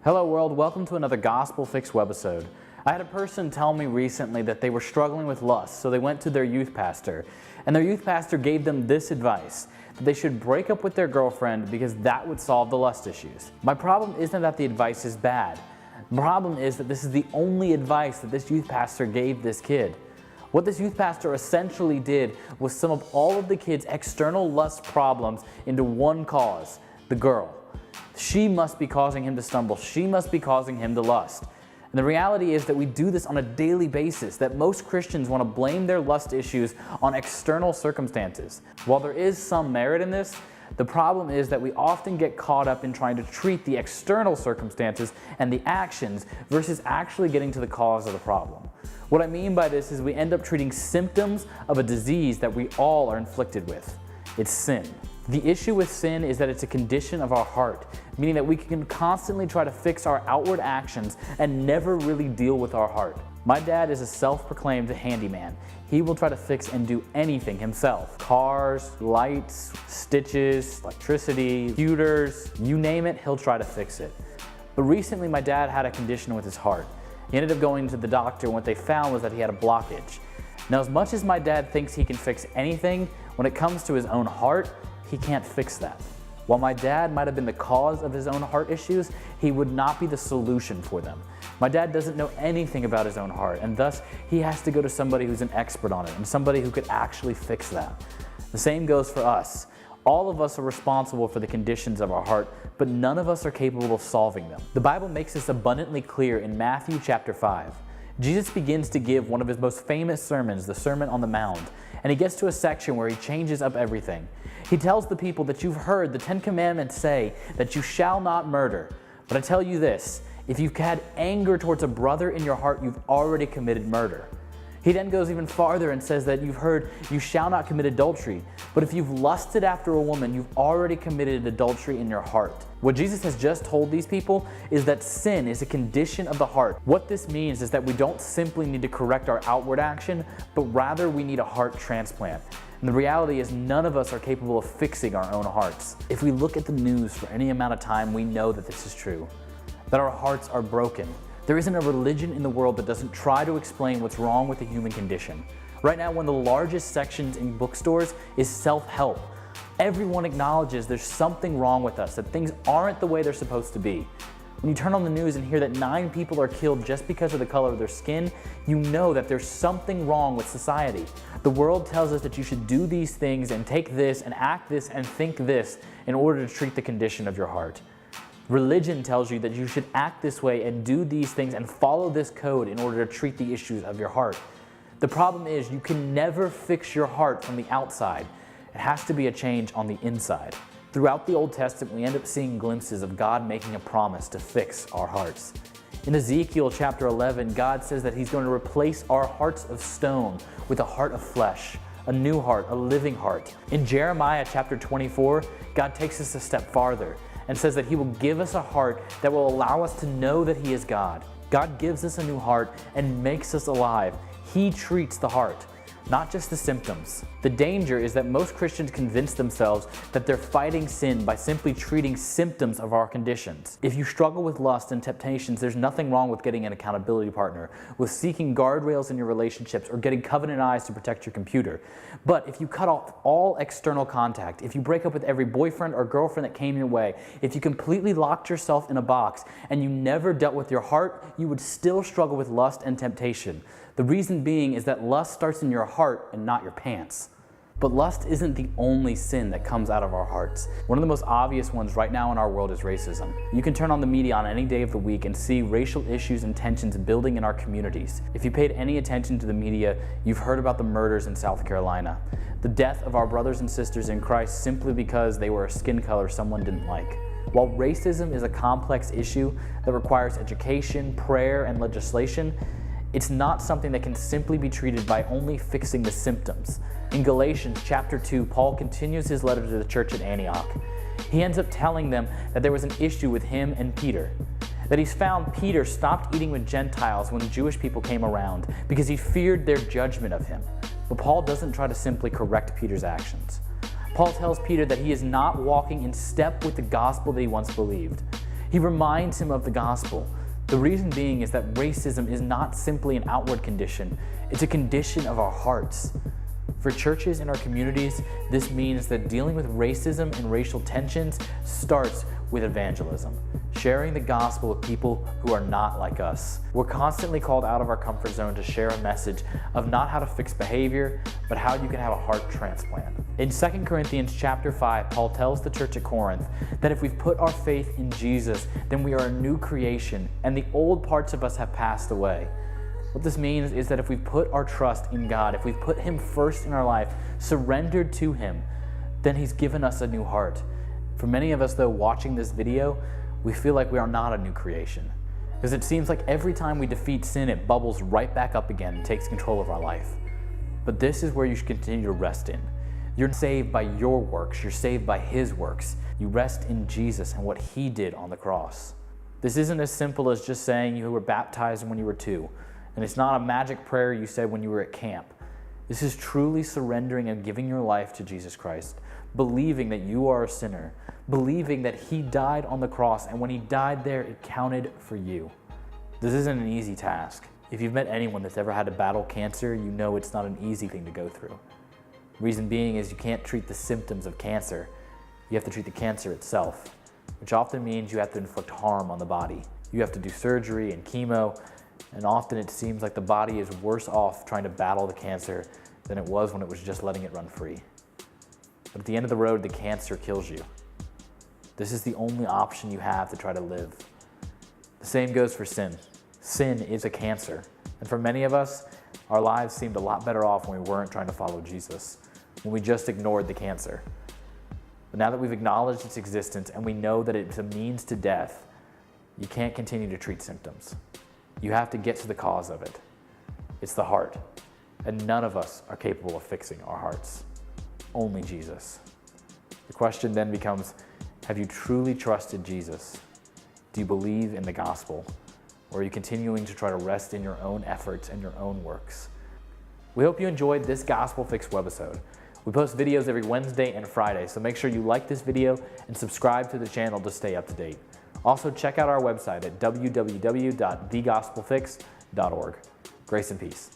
Hello world, welcome to another Gospel Fix Webisode. I had a person tell me recently that they were struggling with lust, so they went to their youth pastor. And their youth pastor gave them this advice, that they should break up with their girlfriend because that would solve the lust issues. My problem isn't that the advice is bad. The problem is that this is the only advice that this youth pastor gave this kid. What this youth pastor essentially did was sum up all of the kid's external lust problems into one cause, the girl. She must be causing him to stumble. She must be causing him to lust. And the reality is that we do this on a daily basis, that most Christians want to blame their lust issues on external circumstances. While there is some merit in this, the problem is that we often get caught up in trying to treat the external circumstances and the actions versus actually getting to the cause of the problem. What I mean by this is we end up treating symptoms of a disease that we all are inflicted with. It's sin. The issue with sin is that it's a condition of our heart, meaning that we can constantly try to fix our outward actions and never really deal with our heart. My dad is a self-proclaimed handyman. He will try to fix and do anything himself. Cars, lights, stitches, electricity, computers, you name it, he'll try to fix it. But recently my dad had a condition with his heart. He ended up going to the doctor and what they found was that he had a blockage. Now, as much as my dad thinks he can fix anything, when it comes to his own heart, he can't fix that. While my dad might have been the cause of his own heart issues, he would not be the solution for them. My dad doesn't know anything about his own heart, and thus he has to go to somebody who's an expert on it and somebody who could actually fix that. The same goes for us. All of us are responsible for the conditions of our heart, but none of us are capable of solving them. The Bible makes this abundantly clear in Matthew chapter 5. Jesus begins to give one of his most famous sermons, the Sermon on the Mount, and he gets to a section where he changes up everything. He tells the people that you've heard the 10 Commandments say that you shall not murder. But I tell you this, if you've had anger towards a brother in your heart, you've already committed murder. He then goes even farther and says that you've heard you shall not commit adultery. But if you've lusted after a woman, you've already committed adultery in your heart. What Jesus has just told these people is that sin is a condition of the heart. What this means is that we don't simply need to correct our outward action, but rather we need a heart transplant. And the reality is none of us are capable of fixing our own hearts. If we look at the news for any amount of time, we know that this is true, that our hearts are broken. There isn't a religion in the world that doesn't try to explain what's wrong with the human condition. Right now, one of the largest sections in bookstores is self-help. Everyone acknowledges there's something wrong with us, that things aren't the way they're supposed to be. When you turn on the news and hear that 9 people are killed just because of the color of their skin, you know that there's something wrong with society. The world tells us that you should do these things and take this and act this and think this in order to treat the condition of your heart. Religion tells you that you should act this way and do these things and follow this code in order to treat the issues of your heart. The problem is you can never fix your heart from the outside. It has to be a change on the inside. Throughout the Old Testament, we end up seeing glimpses of God making a promise to fix our hearts. In Ezekiel chapter 11, God says that he's going to replace our hearts of stone with a heart of flesh, a new heart, a living heart. In Jeremiah chapter 24, God takes us a step farther and says that he will give us a heart that will allow us to know that he is God. God gives us a new heart and makes us alive. He treats the heart, not just the symptoms. The danger is that most Christians convince themselves that they're fighting sin by simply treating symptoms of our conditions. If you struggle with lust and temptations, there's nothing wrong with getting an accountability partner, with seeking guardrails in your relationships, or getting covenant eyes to protect your computer. But if you cut off all external contact, if you break up with every boyfriend or girlfriend that came your way, if you completely locked yourself in a box and you never dealt with your heart, you would still struggle with lust and temptation. The reason being is that lust starts in your heart and not your pants. But lust isn't the only sin that comes out of our hearts. One of the most obvious ones right now in our world is racism. You can turn on the media on any day of the week and see racial issues and tensions building in our communities. If you paid any attention to the media, you've heard about the murders in South Carolina. The death of our brothers and sisters in Christ simply because they were a skin color someone didn't like. While racism is a complex issue that requires education, prayer, and legislation, it's not something that can simply be treated by only fixing the symptoms. In Galatians chapter 2, Paul continues his letter to the church at Antioch. He ends up telling them that there was an issue with him and Peter, that he's found Peter stopped eating with Gentiles when Jewish people came around because he feared their judgment of him. But Paul doesn't try to simply correct Peter's actions. Paul tells Peter that he is not walking in step with the gospel that he once believed. He reminds him of the gospel. The reason being is that racism is not simply an outward condition, it's a condition of our hearts. For churches in our communities, this means that dealing with racism and racial tensions starts with evangelism, sharing the gospel with people who are not like us. We're constantly called out of our comfort zone to share a message of not how to fix behavior, but how you can have a heart transplant. In 2 Corinthians chapter 5, Paul tells the church at Corinth that if we've put our faith in Jesus, then we are a new creation and the old parts of us have passed away. What this means is that if we've put our trust in God, if we've put Him first in our life, surrendered to Him, then He's given us a new heart. For many of us, though, watching this video, we feel like we are not a new creation. Because it seems like every time we defeat sin, it bubbles right back up again and takes control of our life. But this is where you should continue to rest in. You're saved by your works. You're saved by His works. You rest in Jesus and what He did on the cross. This isn't as simple as just saying you were baptized when you were 2. And it's not a magic prayer you said when you were at camp. This is truly surrendering and giving your life to Jesus Christ, believing that you are a sinner, believing that He died on the cross, and when He died there, it counted for you. This isn't an easy task. If you've met anyone that's ever had to battle cancer, you know it's not an easy thing to go through. Reason being is you can't treat the symptoms of cancer. You have to treat the cancer itself, which often means you have to inflict harm on the body. You have to do surgery and chemo, and often it seems like the body is worse off trying to battle the cancer than it was when it was just letting it run free. But at the end of the road, the cancer kills you. This is the only option you have to try to live. The same goes for sin. Sin is a cancer. And for many of us, our lives seemed a lot better off when we weren't trying to follow Jesus, when we just ignored the cancer. But now that we've acknowledged its existence and we know that it's a means to death, you can't continue to treat symptoms. You have to get to the cause of it. It's the heart. And none of us are capable of fixing our hearts. Only Jesus. The question then becomes, have you truly trusted Jesus? Do you believe in the gospel? Or are you continuing to try to rest in your own efforts and your own works? We hope you enjoyed this Gospel Fix webisode. We post videos every Wednesday and Friday, so make sure you like this video and subscribe to the channel to stay up to date. Also, check out our website at www.thegospelfix.org. Grace and peace.